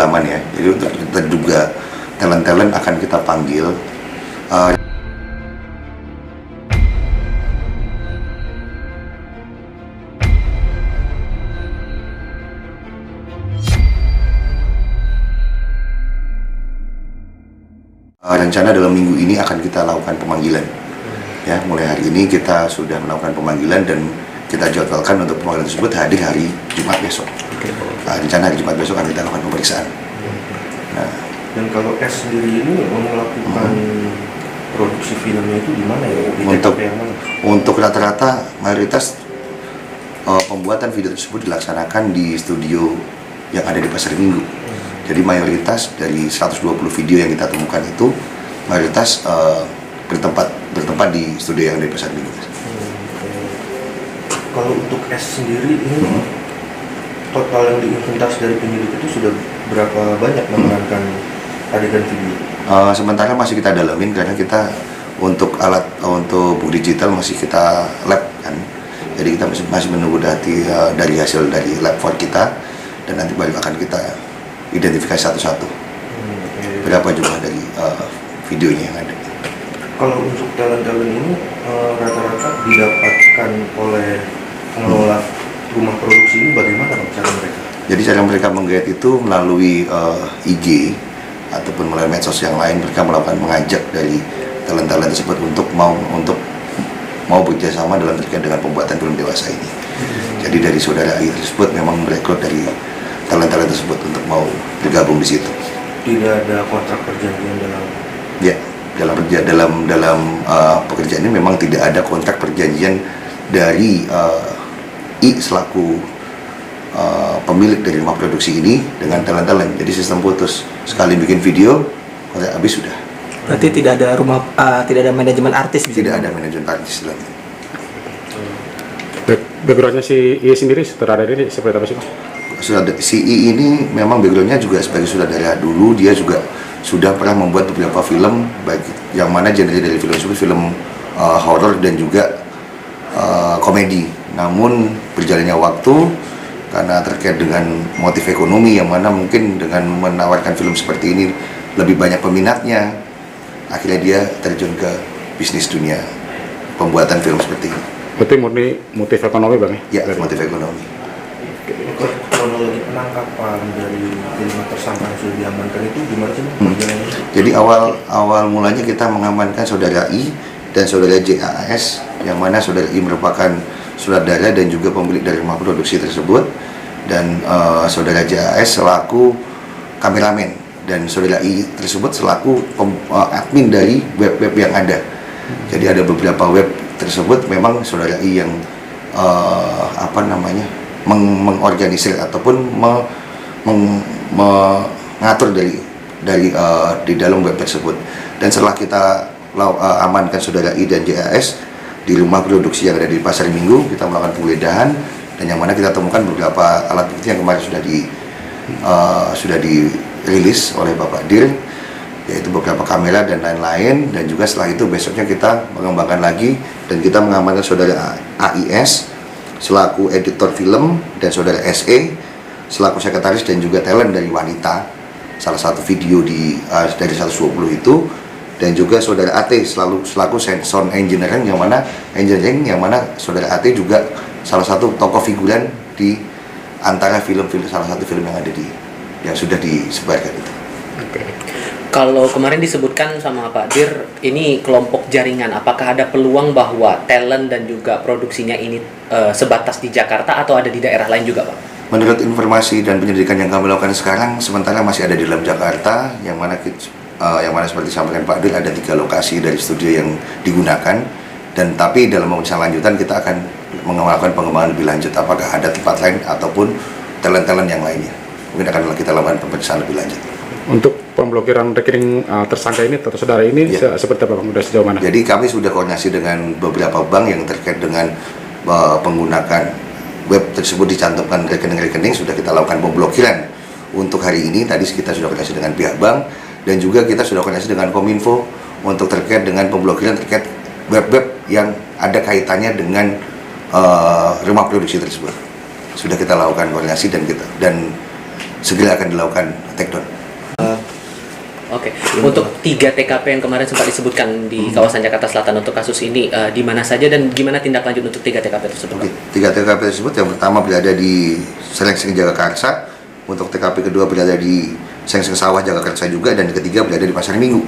pendalaman ya. Jadi untuk terduga talent-talent akan kita panggil. Rencana dalam minggu ini akan kita lakukan pemanggilan. Ya, mulai hari ini kita sudah melakukan pemanggilan dan kita jadwalkan untuk pemanggilan tersebut hadir hari Jumat besok. Rencana hari Jumat besok akan kita lakukan pemeriksaan. Nah, dan kalau S sendiri ini melakukan produksi filmnya itu di mana ya? Di untuk yang mana? Untuk rata-rata mayoritas pembuatan video tersebut dilaksanakan di studio yang ada di Pasar Minggu. Jadi mayoritas dari 120 video yang kita temukan itu mayoritas bertempat di studio yang ada di Pasar Minggu. Kalau untuk S sendiri ini total yang diinventaris dari penyidik itu sudah berapa banyak memenangkan adegan video? Sementara masih kita dalamin karena kita untuk book digital masih kita lab kan. Jadi kita masih menunggu dari hasil dari lab for kita dan nanti baru akan kita identifikasi satu-satu berapa jumlah dari videonya yang ada. Kalau untuk talent-talent ini rata-rata didapatkan oleh pengelola rumah produksi ini bagaimana cara mereka? Jadi cara mereka menggait itu melalui IG ataupun melalui medsos yang lain. Mereka mengajak dari talent-talent tersebut untuk mau bekerjasama dalam terkait dengan pembuatan film dewasa ini. Jadi dari saudara AI tersebut memang merekrut dari talent-talent tersebut untuk mau bergabung di situ. Tidak ada kontrak perjanjian dalam? Ya, dalam pekerjaan ini memang tidak ada kontrak perjanjian dari I selaku pemilik dari rumah produksi ini dengan talent-talent. Jadi sistem putus, sekali bikin video kontrak habis sudah. Berarti tidak ada manajemen artis? Tidak ada manajemen artis dalam ini. Backgroundnya si I sendiri sutradara ini seperti apa sih Pak? Si I ini memang backgroundnya juga sebagai sutradara dulu. Dia juga sudah pernah membuat beberapa film, baik yang mana genre dari film tersebut film horor dan juga komedi. Namun berjalannya waktu karena terkait dengan motif ekonomi yang mana mungkin dengan menawarkan film seperti ini lebih banyak peminatnya, akhirnya dia terjun ke bisnis dunia pembuatan film seperti ini. Berarti murni motif ekonomi Bang ya? Ya, motif ekonomi. Kronologi penangkapan dari 5 tersangka yang sudah diamankan itu gimana sih? Jadi awal mulanya kita mengamankan saudara I dan saudara JAS, yang mana saudara I merupakan sutradara dan juga pemilik dari rumah produksi tersebut, dan saudara JAS selaku kameramen dan saudara I tersebut selaku admin dari web-web yang ada. Jadi ada beberapa web tersebut memang saudara I yang mengorganisir ataupun mengatur di dalam web tersebut. Dan setelah kita amankan saudara I dan JAS di rumah produksi yang ada di Pasar Minggu, kita melakukan penggeledahan dan yang mana kita temukan beberapa alat bukti yang kemarin sudah dirilis oleh Bapak Dir, yaitu beberapa kamera dan lain-lain. Dan juga setelah itu besoknya kita mengembangkan lagi dan kita mengamankan saudara AIS selaku editor film dan saudara SE selaku sekretaris dan juga talent dari Wanita, salah satu video dari 120 itu, dan juga saudara AT selaku sound engineering yang mana saudara AT juga salah satu tokoh figuran di antara salah satu film yang ada yang sudah disebarkan itu. Kalau kemarin disebutkan sama Pak Dir, ini kelompok jaringan, apakah ada peluang bahwa talent dan juga produksinya ini sebatas di Jakarta atau ada di daerah lain juga Pak? Menurut informasi dan penyelidikan yang kami lakukan sekarang, sementara masih ada di dalam Jakarta, yang mana seperti disampaikan Pak Dir ada 3 lokasi dari studio yang digunakan, dan tapi dalam pemeriksaan lanjutan kita akan melakukan pengembangan lebih lanjut apakah ada tempat lain ataupun talent-talent yang lainnya. Mungkin akan kita lakukan pemeriksaan lebih lanjut. Untuk pemblokiran rekening tersangka ini atau saudara ini ya, seperti apa Bang? Sudah sejauh mana? Jadi kami sudah koordinasi dengan beberapa bank yang terkait dengan penggunaan web tersebut dicantumkan rekening-rekening. Sudah kita lakukan pemblokiran untuk hari ini. Tadi kita sudah koordinasi dengan pihak bank dan juga kita sudah koordinasi dengan Kominfo untuk terkait dengan pemblokiran terkait web-web yang ada kaitannya dengan rumah produksi tersebut. Sudah kita lakukan koordinasi dan segera akan dilakukan take down. Oke, untuk 3 TKP yang kemarin sempat disebutkan di kawasan Jakarta Selatan untuk kasus ini, di mana saja dan gimana tindak lanjut untuk 3 TKP tersebut? Oke, 3 TKP tersebut yang pertama berada di Selengsing Jagakarsa, untuk TKP kedua berada di Selengsing Sawah Jagakarsa juga, dan ketiga berada di Pasar Minggu.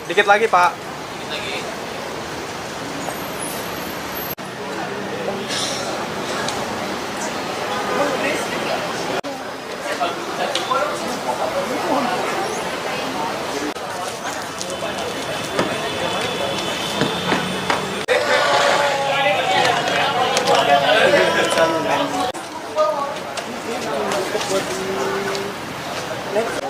Dikit lagi, Pak. Next.